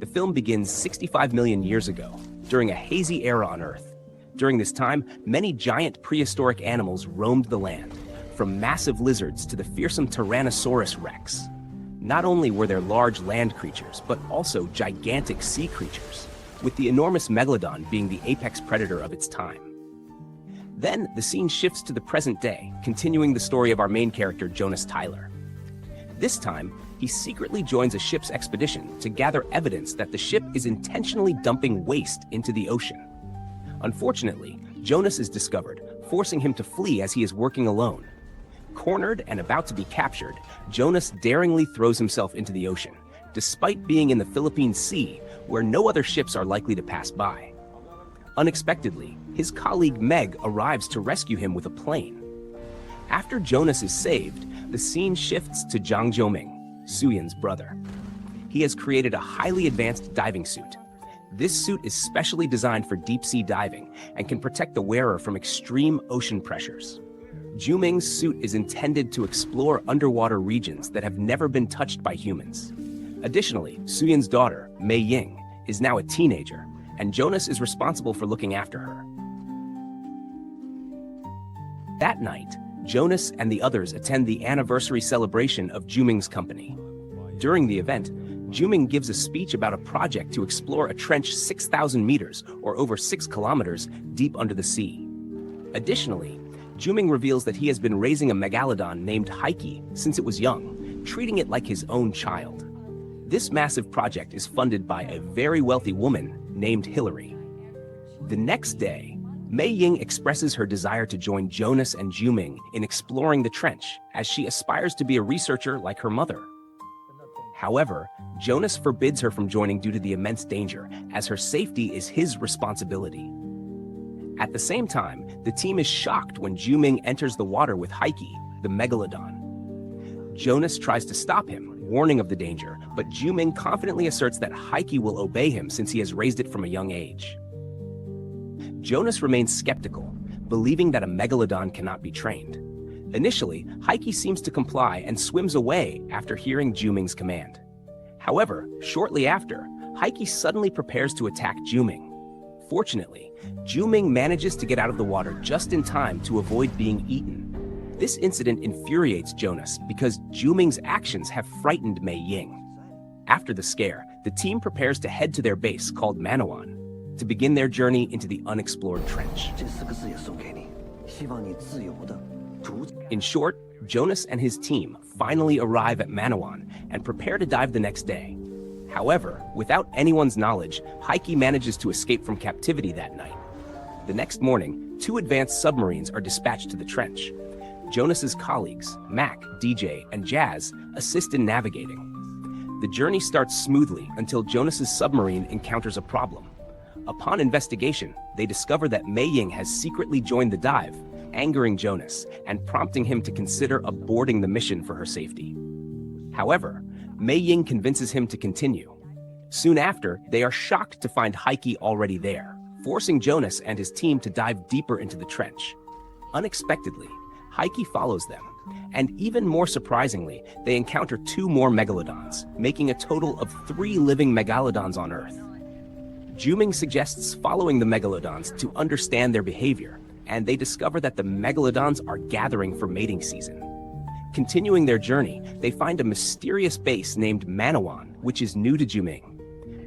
The film begins 65 million years ago, during a hazy era on Earth. During this time, many giant prehistoric animals roamed the land, from massive lizards to the fearsome Tyrannosaurus rex. Not only were there large land creatures, but also gigantic sea creatures, with the enormous megalodon being the apex predator of its time. Then, the scene shifts to the present day, continuing the story of our main character, Jonas Tyler. This time, he secretly joins a ship's expedition to gather evidence that the ship is intentionally dumping waste into the ocean. Unfortunately, Jonas is discovered, forcing him to flee as he is working alone. Cornered and about to be captured, Jonas daringly throws himself into the ocean, despite being in the Philippine Sea, where no other ships are likely to pass by. Unexpectedly, his colleague Meg arrives to rescue him with a plane. After Jonas is saved, the scene shifts to Zhang Jiuming, Suyan's brother. He has created a highly advanced diving suit. This suit is specially designed for deep-sea diving and can protect the wearer from extreme ocean pressures. Jiuming's suit is intended to explore underwater regions that have never been touched by humans. Additionally, Suyan's daughter, Mei Ying, is now a teenager, and Jonas is responsible for looking after her. That night, Jonas and the others attend the anniversary celebration of Jiuming's company. During the event, Jiuming gives a speech about a project to explore a trench 6,000 meters, or over 6 kilometers, deep under the sea. Additionally, Jiuming reveals that he has been raising a megalodon named Heike since it was young, treating it like his own child. This massive project is funded by a very wealthy woman named Hillary. The next day, Mei Ying expresses her desire to join Jonas and Jiuming in exploring the trench, as she aspires to be a researcher like her mother. However, Jonas forbids her from joining due to the immense danger, as her safety is his responsibility. At the same time, the team is shocked when Jiuming enters the water with Heike, the megalodon. Jonas tries to stop him, warning of the danger, but Jiuming confidently asserts that Heike will obey him since he has raised it from a young age. Jonas remains skeptical, believing that a megalodon cannot be trained. Initially, Heike seems to comply and swims away after hearing Jiuming's command. However, shortly after, Heike suddenly prepares to attack Jiuming. Fortunately, Jiuming manages to get out of the water just in time to avoid being eaten. This incident infuriates Jonas because Jiuming's actions have frightened Mei Ying. After the scare, the team prepares to head to their base called Manawan to begin their journey into the unexplored trench. In short, Jonas and his team finally arrive at Manawan and prepare to dive the next day. However, without anyone's knowledge, Heike manages to escape from captivity that night. The next morning, 2 advanced submarines are dispatched to the trench. Jonas's colleagues, Mac, DJ, and Jazz, assist in navigating. The journey starts smoothly until Jonas's submarine encounters a problem. Upon investigation, they discover that Mei Ying has secretly joined the dive, angering Jonas and prompting him to consider aborting the mission for her safety. However, Mei Ying convinces him to continue. Soon after, they are shocked to find Heike already there, forcing Jonas and his team to dive deeper into the trench. Unexpectedly, Heike follows them, and even more surprisingly, they encounter 2 more megalodons, making a total of 3 living megalodons on Earth. Jiuming suggests following the megalodons to understand their behavior, and they discover that the megalodons are gathering for mating season. Continuing their journey, they find a mysterious base named Manawan, which is new to Jiuming.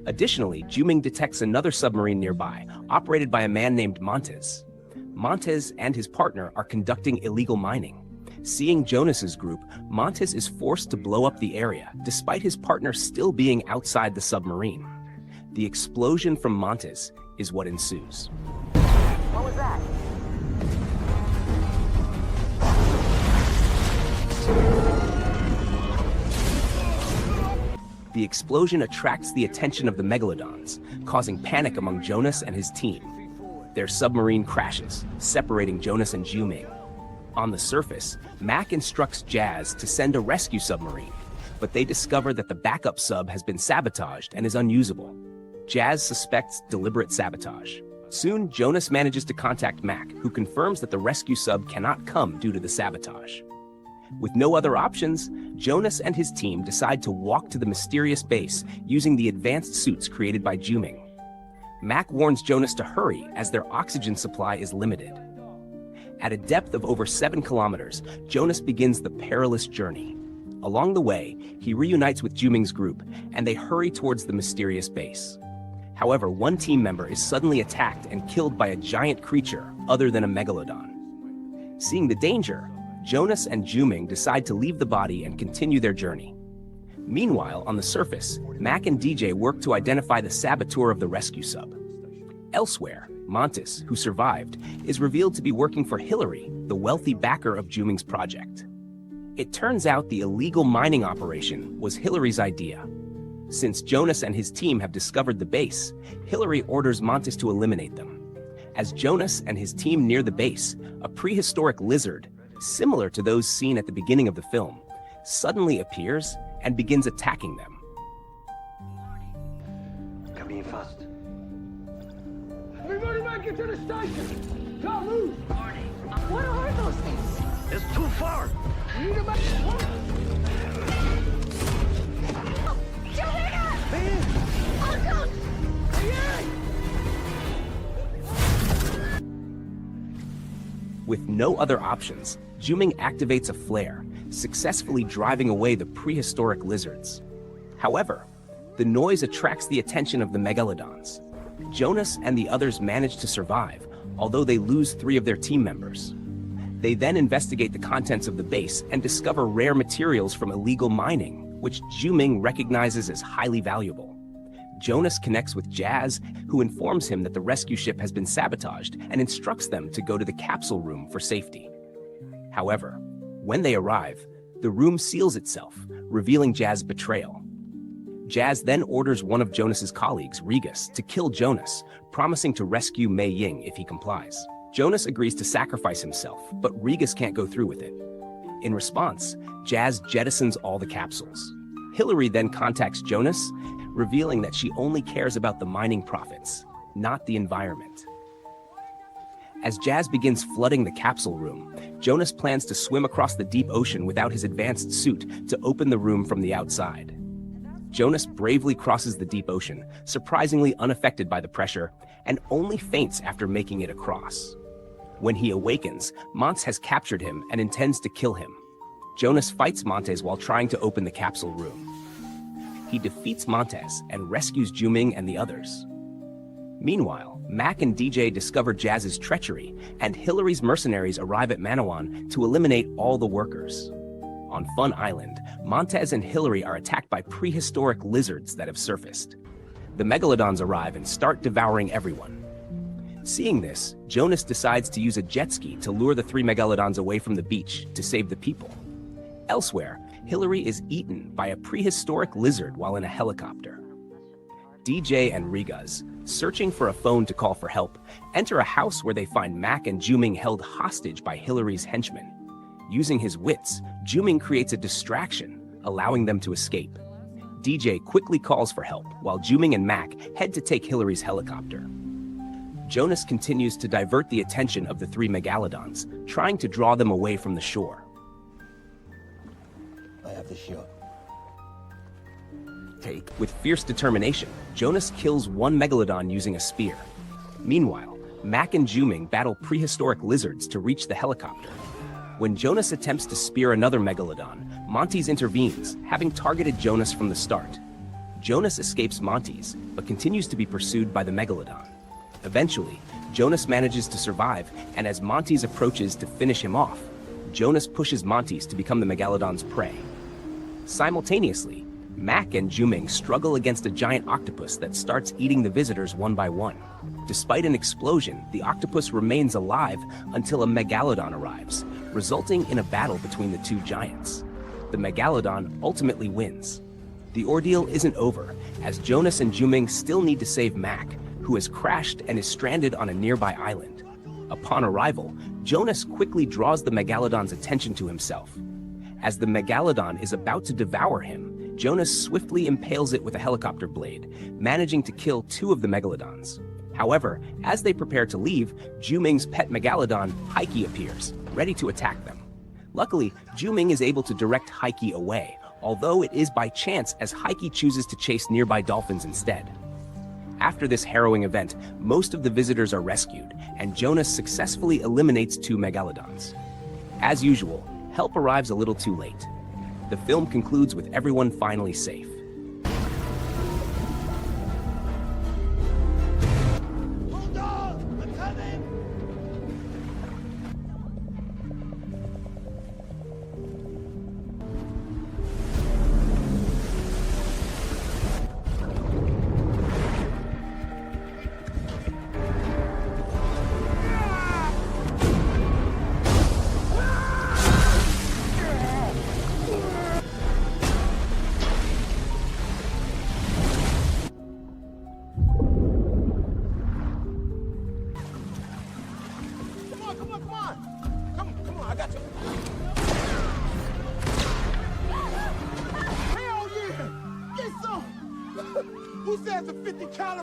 Additionally, Jiuming detects another submarine nearby, operated by a man named Montez. Montez and his partner are conducting illegal mining. Seeing Jonas's group, Montez is forced to blow up the area, despite his partner still being outside the submarine. The explosion from Montez is what ensues. What was that? The explosion attracts the attention of the megalodons, causing panic among Jonas and his team. Their submarine crashes, separating Jonas and Jiuming. On the surface, Mac instructs Jazz to send a rescue submarine, but they discover that the backup sub has been sabotaged and is unusable. Jazz suspects deliberate sabotage. Soon, Jonas manages to contact Mac, who confirms that the rescue sub cannot come due to the sabotage. With no other options, Jonas and his team decide to walk to the mysterious base using the advanced suits created by Juming. Mac warns Jonas to hurry as their oxygen supply is limited. At a depth of over 7 kilometers, Jonas begins the perilous journey. Along the way, he reunites with Juming's group, and they hurry towards the mysterious base. However, one team member is suddenly attacked and killed by a giant creature other than a megalodon. Seeing the danger, Jonas and Juming decide to leave the body and continue their journey. Meanwhile, on the surface, Mac and DJ work to identify the saboteur of the rescue sub. Elsewhere, Montes, who survived, is revealed to be working for Hillary, the wealthy backer of Juming's project. It turns out the illegal mining operation was Hillary's idea. Since Jonas and his team have discovered the base, Hillary orders Montes to eliminate them. As Jonas and his team near the base, a prehistoric lizard, similar to those seen at the beginning of the film, suddenly appears and begins attacking them. Come in fast. Everybody make it to the station! Can't move! What are those things? It's too far. You need to make... With no other options, Juming activates a flare, successfully driving away the prehistoric lizards. However, the noise attracts the attention of the megalodons. Jonas and the others manage to survive, although they lose 3 of their team members. They then investigate the contents of the base and discover rare materials from illegal mining, which Juming recognizes as highly valuable. Jonas connects with Jazz, who informs him that the rescue ship has been sabotaged and instructs them to go to the capsule room for safety. However, when they arrive, the room seals itself, revealing Jazz's betrayal. Jazz then orders one of Jonas's colleagues, Regas, to kill Jonas, promising to rescue Mei Ying if he complies. Jonas agrees to sacrifice himself, but Regas can't go through with it. In response, Jazz jettisons all the capsules. Hillary then contacts Jonas, revealing that she only cares about the mining profits, not the environment. As Jazz begins flooding the capsule room, Jonas plans to swim across the deep ocean without his advanced suit to open the room from the outside. Jonas bravely crosses the deep ocean, surprisingly unaffected by the pressure, and only faints after making it across. When he awakens, Montes has captured him and intends to kill him. Jonas fights Montes while trying to open the capsule room. He defeats Montes and rescues Juming and the others. Meanwhile, Mac and DJ discover Jazz's treachery, and Hillary's mercenaries arrive at Manawan to eliminate all the workers. On Fun Island, Montes and Hillary are attacked by prehistoric lizards that have surfaced. The megalodons arrive and start devouring everyone. Seeing this, Jonas decides to use a jet ski to lure the 3 megalodons away from the beach to save the people. Elsewhere, Hillary is eaten by a prehistoric lizard while in a helicopter. DJ and Regas, searching for a phone to call for help, enter a house where they find Mac and Juming held hostage by Hillary's henchmen. Using his wits, Juming creates a distraction, allowing them to escape. DJ quickly calls for help, while Juming and Mac head to take Hillary's helicopter. Jonas continues to divert the attention of the 3 megalodons, trying to draw them away from the shore. I have the shot. With fierce determination, Jonas kills one megalodon using a spear. Meanwhile, Mac and Juming battle prehistoric lizards to reach the helicopter. When Jonas attempts to spear another megalodon, Montes intervenes, having targeted Jonas from the start. Jonas escapes Montes, but continues to be pursued by the megalodon. Eventually, Jonas manages to survive, and as Montes approaches to finish him off, Jonas pushes Montes to become the megalodon's prey. Simultaneously, Mac and Juming struggle against a giant octopus that starts eating the visitors one by one. Despite an explosion, the octopus remains alive until a megalodon arrives, resulting in a battle between the 2 giants. The megalodon ultimately wins. The ordeal isn't over, as Jonas and Juming still need to save Mac, who has crashed and is stranded on a nearby island. Upon arrival, Jonas quickly draws the megalodon's attention to himself. As the megalodon is about to devour him, Jonas swiftly impales it with a helicopter blade, managing to kill 2 of the megalodons. However, as they prepare to leave, Juming's pet megalodon, Heike, appears, ready to attack them. Luckily, Juming is able to direct Heike away, although it is by chance as Heike chooses to chase nearby dolphins instead. After this harrowing event, most of the visitors are rescued, and Jonas successfully eliminates 2 megalodons. As usual, help arrives a little too late. The film concludes with everyone finally safe. Hold on! I'm coming! Come on, I got you. Hell yeah! Get some! Who says a 50 caliber?